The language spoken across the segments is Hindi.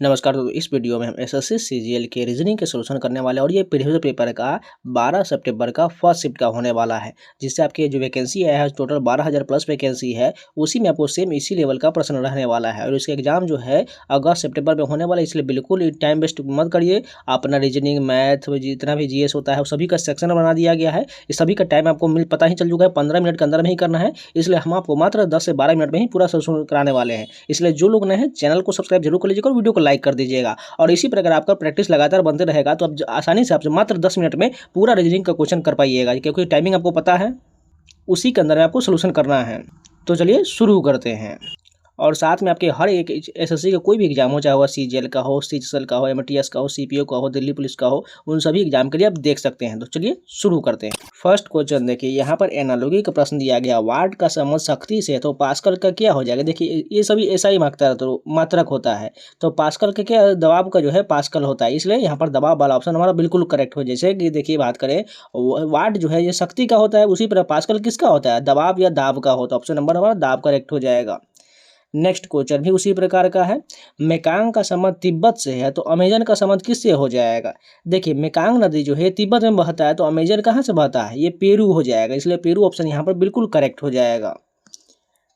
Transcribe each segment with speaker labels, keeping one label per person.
Speaker 1: नमस्कार दोस्तों, इस वीडियो में हम एसएससी सीजीएल के रीजनिंग के सॉल्यूशन करने वाले हैं और ये प्रीवियस पेपर का 12 सितंबर का फर्स्ट शिफ्ट का होने वाला है, जिससे आपके जो वैकेंसी आया है टोटल 12,000 प्लस वैकेंसी है, उसी में आपको सेम इसी लेवल का प्रश्न रहने वाला है। और इसका एग्जाम जो है अगस्त सितंबर में होने वाला है, इसलिए बिल्कुल टाइम वेस्ट मत करिए। अपना रीजनिंग मैथ जितना भी जीएस होता है सभी का सेक्शन बना दिया गया है। इस सभी का टाइम आपको पता ही चल चुका है, 15 मिनट के अंदर में ही करना है, इसलिए हम आपको मात्र 10 से 12 मिनट में ही पूरा सॉल्यूशन कराने वाले हैं। इसलिए जो लोग नए हैं चैनल को सब्सक्राइब जरूर कर लीजिएगा और वीडियो को लाइक कर दीजिएगा। और इसी प्रकार आपका प्रैक्टिस लगातार बनते रहेगा तो आप आसानी से आपसे मात्र 10 मिनट में पूरा रीजनिंग का क्वेश्चन कर पाइएगा, क्योंकि टाइमिंग आपको पता है, उसी के अंदर में आपको सोल्यूशन करना है। तो चलिए शुरू करते हैं। और साथ में आपके हर एक एसएससी का कोई भी एग्जाम हो, चाहे वह सीजीएल का हो, सीजीएल का हो, एमटीएस का हो, सीपीओ का हो, दिल्ली पुलिस का हो, उन सभी एग्जाम के लिए आप देख सकते हैं। तो चलिए शुरू करते हैं। फर्स्ट क्वेश्चन देखिए, यहाँ पर एनालॉजी का प्रश्न दिया गया, वाट का समझ शक्ति से तो पास्कल का क्या हो जाएगा। देखिए ये सभी ऐसा ही मात्रक होता है, तो पास्कल का क्या, दबाव का जो है पास्कल होता है, इसलिए यहाँ पर दबाव वाला ऑप्शन हमारा बिल्कुल करेक्ट हो। जैसे कि देखिए बात करें, वाट जो है ये शक्ति का होता है, उसी पर पास्कल किसका होता है, दबाव या दाब का होता है। ऑप्शन नंबर हमारा दाब करेक्ट हो जाएगा। नेक्स्ट क्वेश्चन भी उसी प्रकार का है, मेकांग का संबंध तिब्बत से है तो अमेजन का संबंध किससे हो जाएगा। देखिए मेकांग नदी जो है तिब्बत में बहता है, तो अमेजन कहाँ से बहता है, ये पेरू हो जाएगा, इसलिए पेरू ऑप्शन यहाँ पर बिल्कुल करेक्ट हो जाएगा।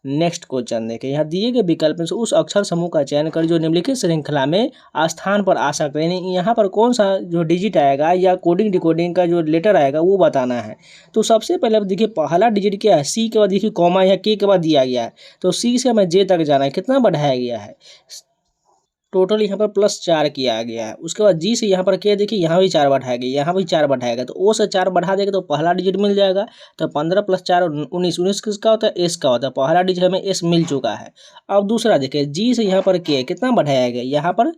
Speaker 1: नेक्स्ट क्वेश्चन देखिए, यहाँ दिए गए विकल्प में से उस अक्षर समूह का चयन कर जो निम्नलिखित श्रृंखला में स्थान पर आ सकते हैं, यानी यहाँ पर कौन सा जो डिजिट आएगा या कोडिंग डिकोडिंग का जो लेटर आएगा वो बताना है। तो सबसे पहले अब देखिए पहला डिजिट क्या है, सी के बाद देखिए कॉमा या के बाद दिया गया है, तो सी से हमें जे तक जाना है, कितना बढ़ाया गया है, टोटल यहाँ पर +4 किया गया है। उसके बाद जी से यहाँ पर क्या देखिए, यहाँ भी 4 बढ़ाया गया, यहाँ भी 4 बढ़ाएगा, तो ओ से 4 बढ़ा देगा तो पहला डिजिट मिल जाएगा। तो 15 + 4 19, 19 किसका होता है, एस का होता है, पहला डिजिट हमें एस मिल चुका है। अब दूसरा देखिए, जी से यहाँ पर के कितना बढ़ाया गया, यहाँ पर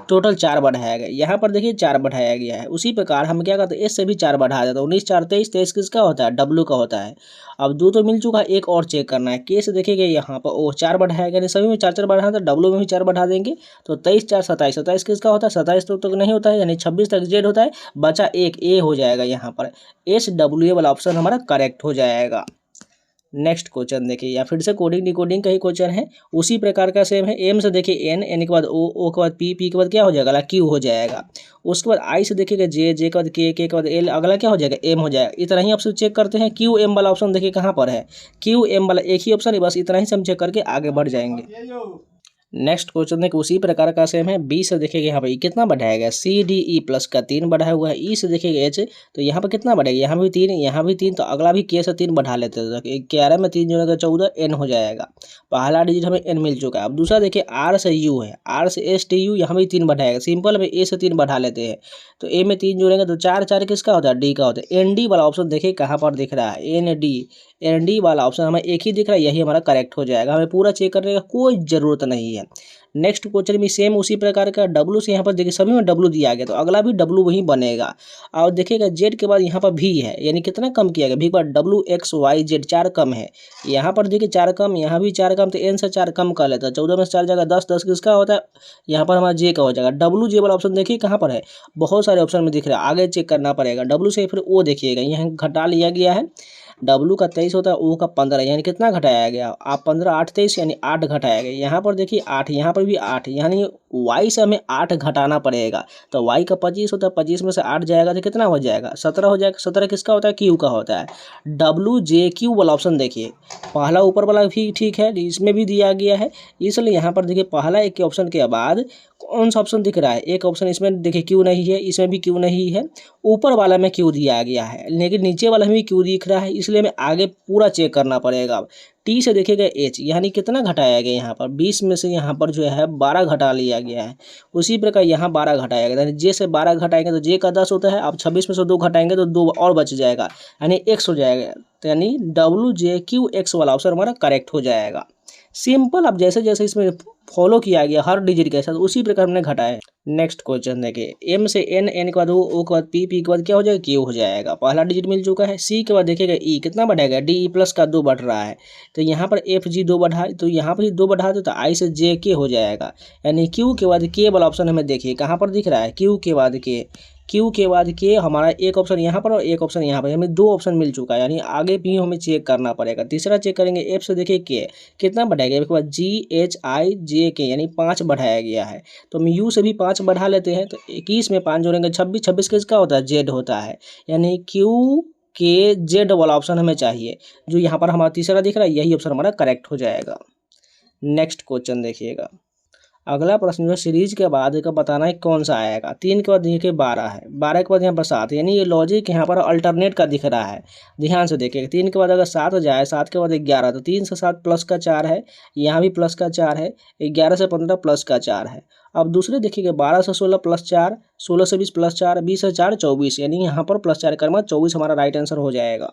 Speaker 1: टोटल 4 बढ़ाया गया, यहाँ पर देखिए 4 बढ़ाया गया है। उसी प्रकार हम क्या करते हैं, एस से भी 4 बढ़ा देते हैं, 19 4 23, 23 किसका होता है, डब्ल्यू का होता है। अब 2 तो मिल चुका है, एक और चेक करना है, के से देखिएगा यहाँ पर ओ 4 बढ़ाया गया, सभी में 4 4 बढ़ा था, डब्ल्यू में भी 4 बढ़ा देंगे, तो 23 4 27, 27 किसका होता है, 27 तो नहीं होता है, यानी 26 तक जेड होता है, बचा एक ए हो जाएगा, यहाँ पर एस डब्ल्यू ए वाला ऑप्शन हमारा करेक्ट हो जाएगा। नेक्स्ट क्वेश्चन देखिए, या फिर से कोडिंग डिकोडिंग का ही क्वेश्चन है, उसी प्रकार का सेम है। एम से देखिए एन, एन के बाद ओ के बाद पी, पी के बाद क्या हो जाएगा, क्यू हो जाएगा। उसके बाद आई से देखिएगा जे, जे के बाद के बाद एल, अगला क्या हो जाएगा, एम हो जाएगा। इतना ही ऑप्शन चेक करते हैं, क्यू एम वाला ऑप्शन देखिए कहाँ पर है, क्यू एम वाला एक ही ऑप्शन है, बस इतना ही से हम चेक करके आगे बढ़ जाएंगे। नेक्स्ट क्वेश्चन देखिए उसी प्रकार का सेम है, बी से देखिएगा यहाँ पर कितना बढ़ाया गया, सी डी ई प्लस का 3 बढ़ाया हुआ है, ई से देखिएगा एच, तो यहाँ पर कितना बढ़ेगा, यहाँ भी 3, यहाँ भी 3, तो अगला भी के से 3 बढ़ा लेते हैं, तो 11 में 3 जोड़ेगा 14, एन हो जाएगा। पहला डिजिट हमें एन मिल चुका है। अब दूसरा देखिए आर से यू है, आर से एस टी यू, यहाँ भी 3 बढ़ाएगा, सिंपल में ए से 3 बढ़ा लेते हैं, तो ए में 3 जोड़ेंगे तो 4 4 किसका होता है, डी का होता है। एन डी वाला ऑप्शन देखिए कहाँ पर दिख रहा है, एन डी वाला ऑप्शन हमें एक ही दिख रहा है, यही हमारा करेक्ट हो जाएगा, हमें पूरा चेक करने का कोई ज़रूरत नहीं है। नेक्स्ट क्वेश्चन भी सेम उसी प्रकार का, डब्लू से यहाँ पर देखिए सभी में डब्लू दिया गया, तो अगला भी डब्लू वही बनेगा। और देखिएगा जेड के बाद यहाँ पर भी है, यानी कितना कम किया गया, भी के बाद डब्लू एक्स वाई जेड 4 कम है, यहाँ पर देखिए 4 कम, यहाँ भी 4 कम, तो एन से 4 कम कर लेता है, 14 में से 4 जाएगा 10, 10 किसका होता है, यहाँ पर हमारा जे का हो जाएगा। डब्लू जे वाला ऑप्शन देखिए कहाँ पर है, बहुत सारे ऑप्शन में दिख रहा है, आगे चेक करना पड़ेगा। डब्लू से फिर ओ देखिएगा, यहाँ घटा लिया गया है, डब्लू का 23 होता है, ओ का 15, यानी कितना घटाया गया, आप 15 8 23, यानी 8 घटाया गया। यहाँ पर देखिए 8, यहाँ पर भी 8, यानी वाई से हमें 8 घटाना पड़ेगा, तो वाई का 25 होता है, 25 में से 8 जाएगा तो कितना हो जाएगा, 17 हो जाएगा। 17 किसका होता है, क्यू का होता है। डब्लू जे क्यू वाला ऑप्शन देखिए, पहला ऊपर वाला भी ठीक है, इसमें भी दिया गया है, इसलिए यहाँ पर देखिए पहला एक के ऑप्शन के बाद कौन सा ऑप्शन दिख रहा है, एक ऑप्शन इसमें देखिए क्यू नहीं है, इसमें भी क्यू नहीं है, ऊपर वाला में क्यू दिया गया है, लेकिन नीचे वाला में भी क्यू दिख रहा है, इसलिए हमें आगे पूरा चेक करना पड़ेगा। टी से देखेगा एच, यानी कितना घटाया गया, यहाँ पर 20 में से यहाँ पर जो है 12 घटा लिया गया है। उसी प्रकार यहाँ 12 घटाया गया, यानी जे से 12 घटाएंगे तो जे का 10 होता है, अब 26 में से 2 घटाएंगे तो 2 और बच जाएगा, यानी x हो जाएगा, तो यानी डब्ल्यू जे क्यू एक्स वाला ऑप्शन हमारा करेक्ट हो जाएगा। सिंपल, अब जैसे जैसे इसमें फॉलो किया गया हर डिजिट के साथ, उसी प्रकार हमने घटाया। नेक्स्ट क्वेश्चन देखिए, एम से एन, एन के बाद ओ के बाद पी, पी के बाद क्या हो जाएगा, क्यू हो जाएगा, पहला डिजिट मिल चुका है। सी के बाद देखिएगा ई कितना बढ़ेगा, डी ई प्लस का 2 बढ़ रहा है, तो यहाँ पर एफ जी 2 बढ़ा, तो यहाँ पर 2 बढ़ा दो तो आई से जे के हो जाएगा, यानी क्यू के बाद के वाला ऑप्शन हमें देखिए कहाँ पर दिख रहा है, क्यू के बाद के, क्यू के बाद के हमारा एक ऑप्शन यहाँ पर और एक ऑप्शन यहाँ पर, हमें 2 ऑप्शन मिल चुका है, यानी आगे भी हमें चेक करना पड़ेगा। तीसरा चेक करेंगे एफ से, देखिए के कितना बढ़ाया गया, के बाद GHIJK यानी 5 बढ़ाया गया है। तो हम यू से भी 5 बढ़ा लेते हैं, तो 21 में 5 जोड़ेंगे 26, 26 किसका होता है, जेड होता है, यानी QKZ वाला ऑप्शन हमें चाहिए, जो यहाँ पर हमारा तीसरा दिख रहा है, यही ऑप्शन हमारा करेक्ट हो जाएगा। नेक्स्ट क्वेश्चन देखिएगा, अगला प्रश्न जो सीरीज के बाद का बताना है कौन सा आएगा। 3 के बाद देखिए 12 है, 12 के बाद यहाँ पर 7, यानी ये लॉजिक यहाँ पर अल्टरनेट का दिख रहा है। ध्यान से देखिएगा, 3 के बाद अगर 7 हो जाए, 7 के बाद 11, तो 3 से 7 प्लस का 4 है, यहाँ भी प्लस का 4 है, 11 से 15 प्लस का 4 है। अब दूसरे देखिएगा 12 से 16 प्लस 4, 16 से 20 प्लस 4, 20 से 4 24, यानी यहाँ पर प्लस 4 करना 24 हमारा राइट आंसर हो जाएगा।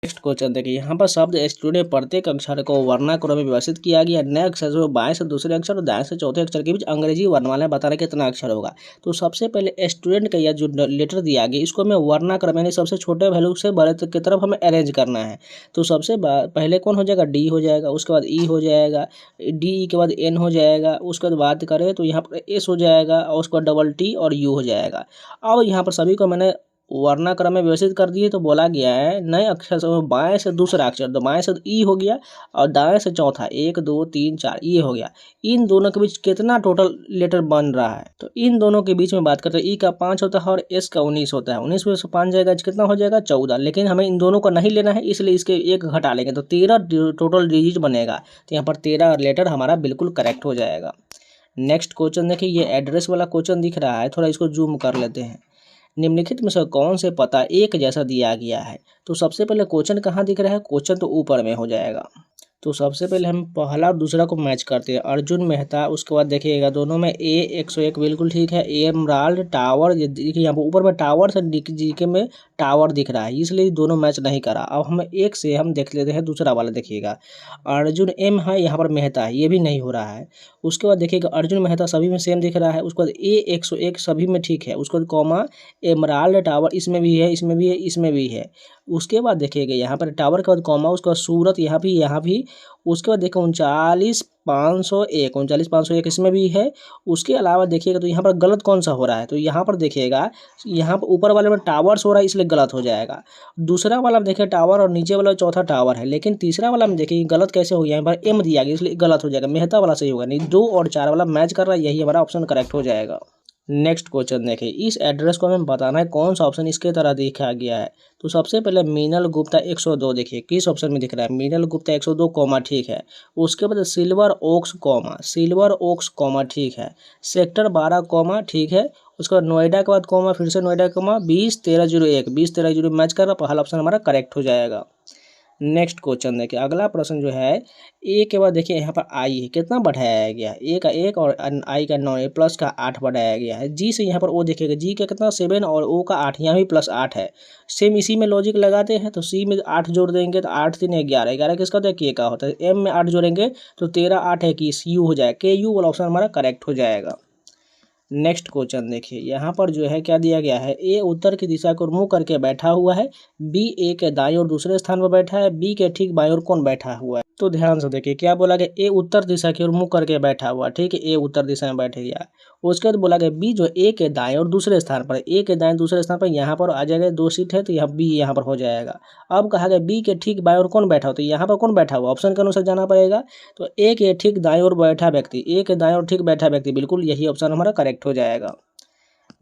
Speaker 1: नेक्स्ट क्वेश्चन देखिए, यहाँ पर शब्द स्टूडेंट में प्रत्येक अक्षर को वर्णाक्रम में व्यवस्थित किया गया। नए अक्षर से बाएं से दूसरे अक्षर और दाएं से चौथे अक्षर के बीच अंग्रेजी वर्णमाला बताना कितना अक्षर होगा। तो सबसे पहले स्टूडेंट का यह जो लेटर दिया गया, इसको हमें वर्णाक्रम यानी सबसे छोटे वैल्यू से बड़े तक की तरफ हमें अरेंज करना है। तो सबसे पहले कौन हो जाएगा, डी हो जाएगा, उसके बाद ई हो जाएगा, डी के बाद एन हो जाएगा, उसके बाद बात करें तो यहाँ पर एस हो जाएगा, और उसके बाद डबल टी और यू हो जाएगा। अब यहाँ पर सभी को मैंने वर्णाक्रम में व्यवस्थित कर दिए, तो बोला गया है नए अक्षर से बाएं से दूसरा अक्षर, तो बाएं से ई हो गया और दाएं से चौथा, 1 2 3 4 ये हो गया। इन दोनों के बीच कितना टोटल लेटर बन रहा है, तो इन दोनों के बीच में बात करते हैं, ई का 5 होता है और एस का 19 होता है, 19 में से 5 जाएगा, कितना हो जाएगा 14। लेकिन हमें इन दोनों को नहीं लेना है, इसलिए इसके एक घटा लेंगे, तो 13 टोटल डिजिट बनेगा। तो यहाँ पर 13 लेटर हमारा बिल्कुल करेक्ट हो जाएगा। नेक्स्ट क्वेश्चन देखिए, ये एड्रेस वाला क्वेश्चन दिख रहा है, थोड़ा इसको जूम कर लेते हैं। निम्नलिखित में से कौन से पता एक जैसा दिया गया है। तो सबसे पहले क्वेश्चन कहाँ दिख रहा है, क्वेश्चन तो ऊपर में हो जाएगा। तो सबसे पहले हम पहला और दूसरा को मैच करते हैं, अर्जुन मेहता, उसके बाद देखिएगा दोनों में ए 101 बिल्कुल ठीक है, एमराल्ड टावर, ये देखिए यहाँ पर ऊपर में टावर से जीके में टावर दिख रहा है, इसलिए दोनों मैच नहीं करा। अब हम एक से हम देख लेते हैं दूसरा वाला, देखिएगा अर्जुन एम है, यहाँ पर मेहता है, ये भी नहीं हो रहा है। उसके बाद देखिएगा अर्जुन मेहता सभी में सेम दिख रहा है, उसके बाद ए 101 सभी में ठीक है, उसके बाद कॉमा एमराल्ड टावर इसमें भी है, इसमें भी है, इसमें भी है। उसके बाद देखिएगा यहाँ पर टावर के बाद कॉमा, उसके बाद सूरत यहाँ भी। उसके बाद देखिए 39,501 इसमें भी है। उसके अलावा देखिएगा तो यहाँ पर गलत कौन सा हो रहा है, तो यहाँ पर देखिएगा, यहाँ पर ऊपर वाले में टावर्स हो रहा है, इसलिए गलत हो जाएगा। दूसरा वाला में देखिए टावर और नीचे वाला चौथा टावर है, लेकिन तीसरा वाला में देखिए गलत कैसे हो गया, यहाँ पर एम दिया गया इसलिए गलत हो जाएगा। मेहता वाला सही होगा, नहीं 2 और 4 वाला मैच कर रहा है, यही हमारा ऑप्शन करेक्ट हो जाएगा। नेक्स्ट क्वेश्चन देखिए, इस एड्रेस को हमें बताना है कौन सा ऑप्शन इसके तरह दिखा गया है। तो सबसे पहले मीनल गुप्ता 102, देखिए किस ऑप्शन में दिख रहा है, मीनल गुप्ता 102 कॉमा ठीक है। उसके बाद silver oaks comma, silver oaks comma ठीक है। सेक्टर 12 कॉमा ठीक है। उसके बाद नोएडा के बाद कॉमा, फिर से नोएडा कॉमा 201301, 2013 मैच कर रहा, पहला ऑप्शन हमारा करेक्ट हो जाएगा। नेक्स्ट क्वेश्चन देखिए, अगला प्रश्न जो है, ए के बाद देखिए यहाँ पर आई है, कितना बढ़ाया गया है, ए का 1 और आई का 9, प्लस का 8 बढ़ाया गया है। जी से यहाँ पर ओ देखिएगा, जी का कितना 7 और ओ का 8, यहाँ भी प्लस 8 है। सेम इसी में लॉजिक लगाते हैं, तो सी में 8 जोड़ देंगे तो 8 3 11, 11 किसका होता है, के का होता है। एम में 8 जोड़ेंगे तो 13 8 21 यू हो जाएगा, के यू वाला ऑप्शन हमारा करेक्ट हो जाएगा। नेक्स्ट क्वेश्चन देखिए, यहाँ पर जो है क्या दिया गया है, ए उत्तर की दिशा को मुंह करके बैठा हुआ है, बी ए के दाईं और दूसरे स्थान पर बैठा है, बी के ठीक बाईं ओर कौन बैठा हुआ है। तो ध्यान से देखिए क्या बोला गया, ए उत्तर दिशा की ओर मुंह करके बैठा हुआ, ठीक है, ए उत्तर दिशा में बैठ गया। उसके बाद बोला गया बी जो ए के दाएं और दूसरे स्थान पर, ए के दाएं दूसरे स्थान पर यहाँ पर आ जाएगा, 2 सीट है तो यहाँ बी यहाँ पर हो जाएगा। अब कहा गया बी के ठीक बाएं ओर कौन बैठा हो, तो यहाँ पर कौन बैठा हुआ, ऑप्शन के अनुसार जाना पड़ेगा। तो ए के ठीक दाएं ओर बैठा व्यक्ति, ए के दाएं ओर ठीक बैठा व्यक्ति, बिल्कुल यही ऑप्शन हमारा करेक्ट हो जाएगा।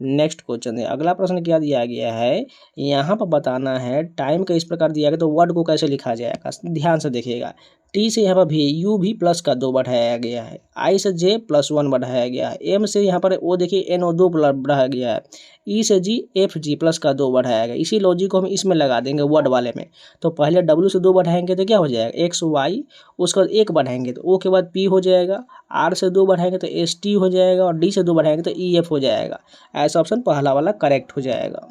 Speaker 1: नेक्स्ट क्वेश्चन है, अगला प्रश्न क्या दिया गया है, यहाँ पर बताना है टाइम का इस प्रकार दिया गया, तो वर्ड को कैसे लिखा जाएगा, ध्यान से देखिएगा। टी से यहाँ पर भी यू भी प्लस का 2 बढ़ाया गया है, आई से जे +1 बढ़ाया गया है, एम से यहाँ पर ओ देखिए एन ओ 2 बढ़ाया गया है, ई से जी एफ जी प्लस का 2 बढ़ाया गया। इसी लॉजिक को हम इसमें लगा देंगे वर्ड वाले में। तो पहले डब्ल्यू से 2 बढ़ाएंगे तो क्या हो जाएगा, एक्स वाई, उसके बाद 1 बढ़ाएंगे तो ओ के बाद पी हो जाएगा, आर से 2 बढ़ाएंगे तो एस टी हो जाएगा, और डी से 2 बढ़ाएंगे तो ई एफ हो जाएगा। ऐसा ऑप्शन पहला वाला करेक्ट हो जाएगा।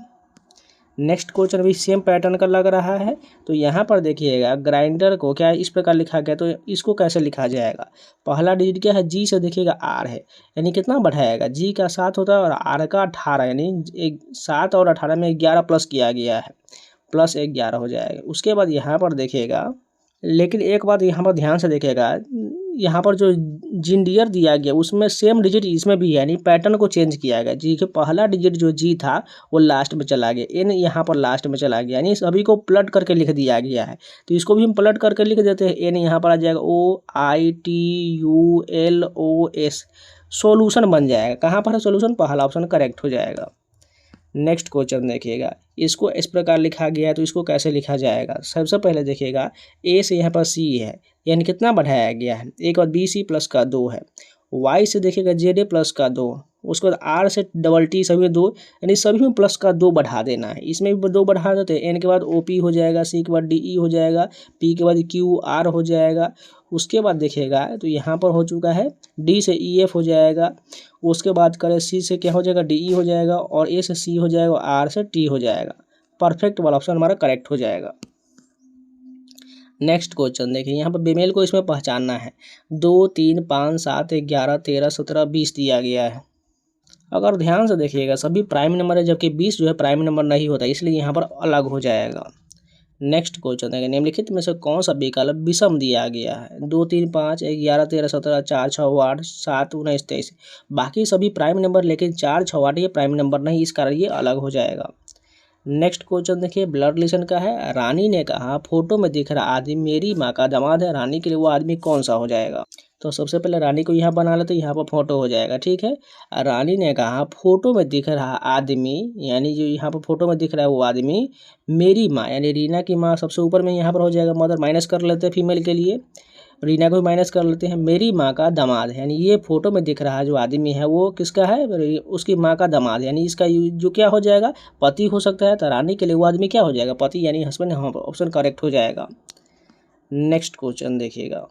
Speaker 1: नेक्स्ट क्वेश्चन भी सेम पैटर्न का लग रहा है, तो यहाँ पर देखिएगा ग्राइंडर को क्या इस प्रकार लिखा गया, तो इसको कैसे लिखा जाएगा। पहला डिजिट क्या है, जी से देखिएगा आर है, यानी कितना बढ़ाएगा, जी का 7 होता है और आर का 18, यानी 7 और 18 में 11 प्लस किया गया है, प्लस 11 हो जाएगा। उसके बाद यहाँ पर देखिएगा, लेकिन एक बात यहाँ पर ध्यान से देखिएगा, यहाँ पर जो जिंडियर दिया गया उसमें सेम डिजिट इसमें भी है, यानी पैटर्न को चेंज किया गया। जी के पहला डिजिट जो जी था वो लास्ट में चला गया, एन यहाँ पर लास्ट में चला गया, यानी सभी को पलट करके लिख दिया गया है। तो इसको भी हम पलट करके लिख देते हैं, एन यहाँ पर आ जाएगा OITULOS, सोल्यूशन बन जाएगा। कहाँ पर है सोल्यूशन, पहला ऑप्शन करेक्ट हो जाएगा। नेक्स्ट क्वेश्चन देखिएगा, इसको इस प्रकार लिखा गया है तो इसको कैसे लिखा जाएगा। सबसे पहले देखिएगा ए से यहाँ पर सी है, यानी कितना बढ़ाया गया है, एक और BC प्लस का 2 है। वाई से देखिएगा ZA प्लस का 2, उसके बाद R से डबल T सभी में 2, यानी सभी में प्लस का 2 बढ़ा देना है। इसमें भी 2 बढ़ा देते हैं, N के बाद OP हो जाएगा, C के बाद DE हो जाएगा, P के बाद QR हो जाएगा। उसके बाद देखिएगा तो यहाँ पर हो चुका है D से EF हो जाएगा। उसके बाद करें C से क्या हो जाएगा, DE हो जाएगा, और A से C हो जाएगा, R से T हो जाएगा। परफेक्ट वाला ऑप्शन हमारा करेक्ट हो जाएगा। नेक्स्ट क्वेश्चन देखिए, यहाँ पर बेमेल को इसमें पहचानना है। 2, 3, 5, 7, 11, 13, 17, 20 दिया गया है। अगर ध्यान से देखिएगा सभी प्राइम नंबर है, जबकि 20 जो है प्राइम नंबर नहीं होता, इसलिए यहाँ पर अलग हो जाएगा। नेक्स्ट क्वेश्चन देखिए, निम्नलिखित में से कौन सा विकल्प विषम दिया गया है। 2, 3, 5, 11, 13, 17, 4, 6, 8, 7, 19, 23, बाकी सभी प्राइम नंबर, लेकिन 4, 6, 8 ये प्राइम नंबर नहीं, इस कारण ये अलग हो जाएगा। नेक्स्ट क्वेश्चन देखिए, ब्लड रिलेशन का है। रानी ने कहा फोटो में दिख रहा आदमी मेरी माँ का दामाद है, रानी के लिए वो आदमी कौन सा हो जाएगा। तो सबसे पहले रानी को यहाँ बना लेते, यहाँ पर फोटो हो जाएगा, ठीक है। रानी ने कहा फोटो में दिख रहा आदमी, यानी जो यहाँ पर फोटो में दिख रहा है वो आदमी मेरी माँ, यानी रीना की माँ सबसे ऊपर में यहाँ पर हो जाएगा, मदर माइनस कर लेते हैं फीमेल के लिए, रीना को भी माइनस कर लेते हैं। मेरी माँ का दामाद है, यानी ये फोटो में दिख रहा जो आदमी है वो किसका है, उसकी माँ का दामाद, यानी इसका जो क्या हो जाएगा, पति हो सकता है। तो रानी के लिए वो आदमी क्या हो जाएगा, पति, यानी हस्बैंड। हाँ, ऑप्शन करेक्ट हो जाएगा। नेक्स्ट क्वेश्चन देखिएगा,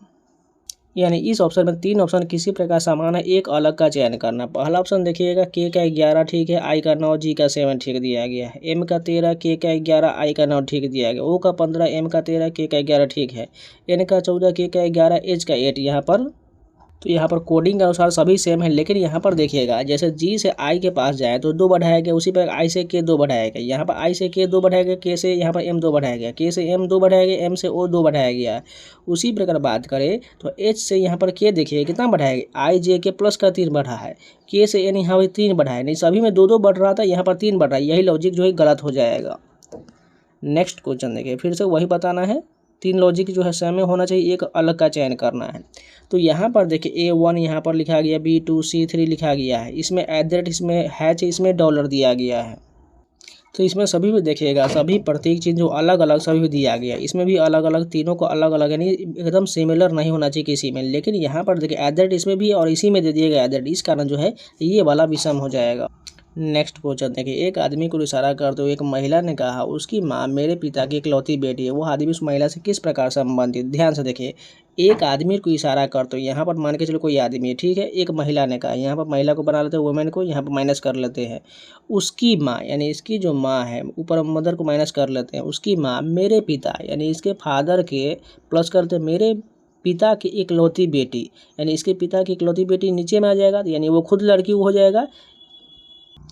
Speaker 1: यानी इस ऑप्शन में 3 ऑप्शन किसी प्रकार समान है, एक अलग का चयन करना। पहला ऑप्शन देखिएगा K का 11 ठीक है, I का 9, G का 7 ठीक दिया गया है। M का 13, K का 11, I का 9 ठीक दिया गया। O का 15, M का 13, K का 11 ठीक है। N का 14, K का 11, H का 8 यहाँ पर। तो यहाँ पर कोडिंग के अनुसार सभी सेम है, लेकिन यहाँ पर देखिएगा जैसे G से I के पास जाए तो 2 बढ़ाया गया, उसी पर I से K 2 बढ़ाया गया, यहाँ पर I से K 2 बढ़ाया गया, K से यहाँ पर M 2 बढ़ाया गया, K से M 2 बढ़ाया गया, M से O 2 बढ़ाया गया। उसी प्रकार बात करें तो H से यहाँ पर K देखिए कितना बढ़ाया गया, I J के प्लस का 3 बढ़ा है, K से N यहाँ पर 3 बढ़ाया, नहीं सभी में 2 बढ़ रहा था, यहाँ पर 3 बढ़ रहा है, यही लॉजिक जो है गलत हो जाएगा। नेक्स्ट क्वेश्चन देखिए, फिर से वही बताना है, 3 लॉजिक जो है सेम होना चाहिए, एक अलग का चयन करना है। तो यहाँ पर देखिए A1 यहाँ पर लिखा गया, B2 C3 लिखा गया है, इसमें @ इसमें हैच, इसमें डॉलर दिया गया है। तो इसमें सभी में देखिएगा सभी प्रत्येक चीज़ जो अलग अलग सभी में दिया गया, इसमें भी अलग अलग, तीनों को अलग अलग, यानी एकदम सिमिलर नहीं होना चाहिए किसी में। लेकिन यहाँ पर देखिए @ इसमें भी और इसी में दे दिया गया @ इस कारण जो है ये वाला विषम हो जाएगा। नेक्स्ट क्वेश्चन देखिए, एक आदमी को इशारा करते हुए एक महिला ने कहा उसकी माँ मेरे पिता की इकलौती बेटी है, वो आदमी उस महिला से किस प्रकार संबंधित। ध्यान से देखिए, एक आदमी को इशारा करते हुए, यहाँ पर मान के चलो कोई आदमी है, ठीक है, एक महिला ने कहा, यहाँ पर महिला को बना लेते हैं वुमेन को, यहाँ पर माइनस कर लेते हैं। उसकी माँ यानी इसकी जो माँ है, ऊपर मदर को माइनस कर लेते हैं, उसकी माँ मेरे पिता यानी इसके फादर के प्लस करते मेरे पिता की इकलौती बेटी, यानी इसके पिता की इकलौती बेटी नीचे में आ जाएगा, यानी वो खुद लड़की हो जाएगा,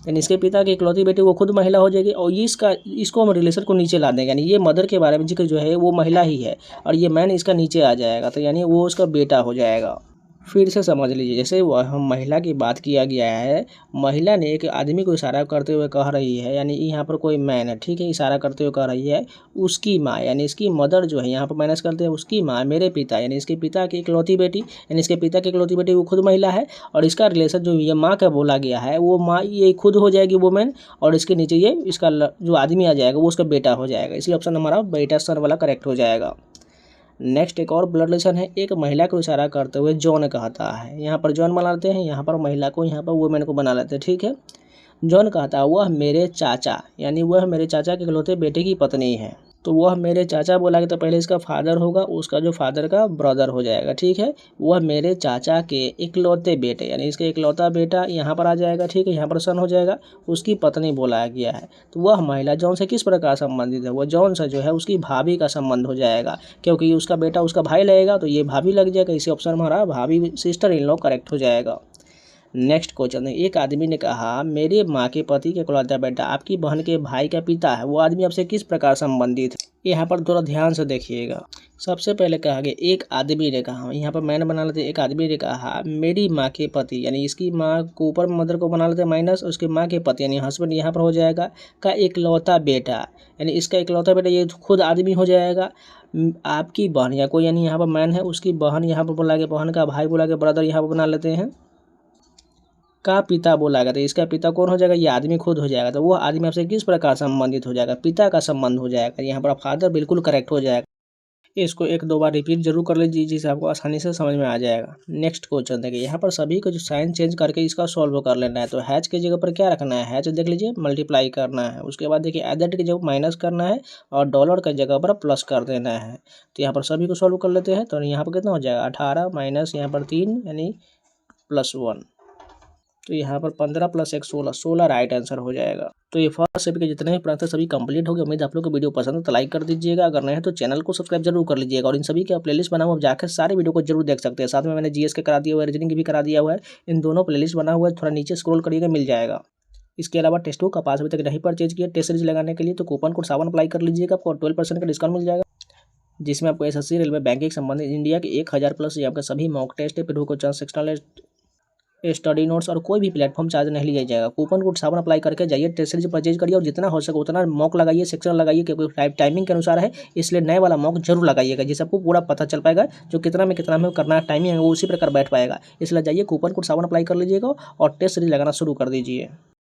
Speaker 1: यानी इसके पिता की इकलौती बेटी वो खुद महिला हो जाएगी, और ये इसको हम रिलेशन को नीचे ला देंगे, यानी ये मदर के बारे में जिक्र जो है वो महिला ही है, और ये मैन इसका नीचे आ जाएगा, तो यानी वो उसका बेटा हो जाएगा। फिर से समझ लीजिए, जैसे वह हम महिला की बात किया गया है, महिला ने एक आदमी को इशारा करते हुए कह रही है, यानी यहाँ पर कोई मैन है, ठीक है, इशारा करते हुए कह रही है उसकी माँ यानी इसकी मदर जो है, यहाँ पर माइनस करते हैं उसकी माँ मेरे पिता यानी इसके पिता की इकलौती बेटी, यानी इसके पिता की इकलौती बेटी वो खुद महिला है, और इसका रिलेशन जो ये माँ का बोला गया है वो माँ ये खुद हो जाएगी वुमेन, और इसके नीचे ये इसका जो आदमी आ जाएगा वो उसका बेटा हो जाएगा, इसलिए ऑप्शन हमारा बेटा सर वाला करेक्ट हो जाएगा। नेक्स्ट एक और ब्लड रिलेशन है, एक महिला को इशारा करते हुए जॉन कहता है, यहाँ पर जॉन बना लेते हैं, यहाँ पर महिला को, यहाँ पर वुमेन को बना लेते हैं, ठीक है। जॉन कहता है वह मेरे चाचा यानी वह मेरे चाचा के इकलौते बेटे की पत्नी है, तो वह मेरे चाचा बोला कि तो पहले इसका फादर होगा, उसका जो फादर का ब्रदर हो जाएगा, ठीक है। वह मेरे चाचा के इकलौते बेटे यानी इसका इकलौता बेटा यहाँ पर आ जाएगा, ठीक है, यहाँ पर सन हो जाएगा, उसकी पत्नी बोला गया है, तो वह महिला जॉन से किस प्रकार संबंधित है, वह जॉन से जो है उसकी भाभी का संबंध हो जाएगा, क्योंकि उसका बेटा उसका भाई लगेगा तो ये भाभी लग जाएगा, इसी ऑप्शन में हमारा भाभी सिस्टर इन लॉ करेक्ट हो जाएगा। नेक्स्ट क्वेश्चन है, एक आदमी ने कहा मेरे माँ के पति के इकलौता बेटा आपकी बहन के भाई का पिता है, वो आदमी आपसे किस प्रकार संबंधित है? यहाँ पर थोड़ा ध्यान से देखिएगा। सबसे पहले कहा गया एक आदमी ने कहा, यहाँ पर मैंने बना लेते, एक आदमी ने कहा मेरी माँ के पति, यानी इसकी माँ को ऊपर मदर को बना लेते माइनस, उसके माँ के पति यानी हस्बैंड यहाँ पर हो जाएगा, का इकलौता बेटा, यानी इसका इकलौता बेटा ये खुद आदमी हो जाएगा। आपकी बहन या कोई यानी यहाँ पर मैन है, उसकी बहन यहाँ पर बोला गया, बहन का भाई बोला गया, ब्रदर यहाँ पर बना लेते हैं, का पिता बोला गया, तो इसका पिता कौन हो जाएगा? ये आदमी खुद हो जाएगा। तो वो आदमी आपसे किस प्रकार संबंधित हो जाएगा? पिता का संबंध हो जाएगा। यहाँ पर फादर बिल्कुल करेक्ट हो जाएगा। इसको एक दो बार रिपीट जरूर कर लीजिए जिससे आपको आसानी से समझ में आ जाएगा। नेक्स्ट क्वेश्चन देखिए, यहाँ पर सभी को जो साइन चेंज करके इसका सॉल्व कर लेना है। तो हैच की जगह पर क्या रखना है? हैच देख लीजिए मल्टीप्लाई करना है, उसके बाद देखिए एडेड की जगह माइनस करना है और डॉलर की जगह पर प्लस कर देना है। तो यहाँ पर सभी को सॉल्व कर लेते हैं। तो यहाँ पर कितना हो जाएगा? 18 माइनस यहाँ पर 3 यानी +1। तो यहाँ पर 15 + 1 16, 16 राइट आंसर हो जाएगा। तो ये फर्स्ट सेट के जितने भी प्रश्न सभी कंप्लीट हो गए। उम्मीद आप लोग को वीडियो पसंद है तो लाइक कर दीजिएगा, अगर नहीं है तो चैनल को सब्सक्राइब जरूर कर लीजिएगा। और इन सभी का प्लेलिस्ट बना हुआ है, जाकर सारे वीडियो को जरूर देख सकते हैं। साथ में मैंने जीएस के करा दिया हुआ है, रीजनिंग भी करा दिया हुआ है। इन दोनों प्लेलिस्ट बना हुआ है, थोड़ा नीचे स्क्रॉल करिएगा मिल जाएगा। इसके अलावा टेस्ट बुक का पास अभी तक नहीं परचेज किया, टेस्ट सीरीज लगाने के लिए तो कूपन कोड 7 अप्लाई कर लीजिएगा, आपको 12% का डिस्काउंट मिल जाएगा, जिसमें आपको एसएससी रेलवे बैंकिंग संबंधित इंडिया के 1000+ ये आपका सभी मॉक टेस्ट है, फिर क्वेश्चन सेक्शनल स्टडी नोट्स और कोई भी प्लेटफॉर्म चार्ज नहीं लिया जाएगा। कूपन कोड 7 अप्लाई करके जाइए, टेस्ट सीरीज परचेज करिए और जितना हो सके उतना मॉक लगाइए, सेक्शन लगाइए, क्योंकि टाइमिंग के अनुसार है, इसलिए नए वाला मॉक जरूर लगाइएगा जिससे आपको पूरा पता चल पाएगा जो कितना में करना है, टाइमिंग है वो उसी प्रकार बैठ पाएगा। इसलिए जाइए कूपन कोड 7 अप्लाई कर लीजिएगा और टेस्ट सीरीज लगाना शुरू कर दीजिए।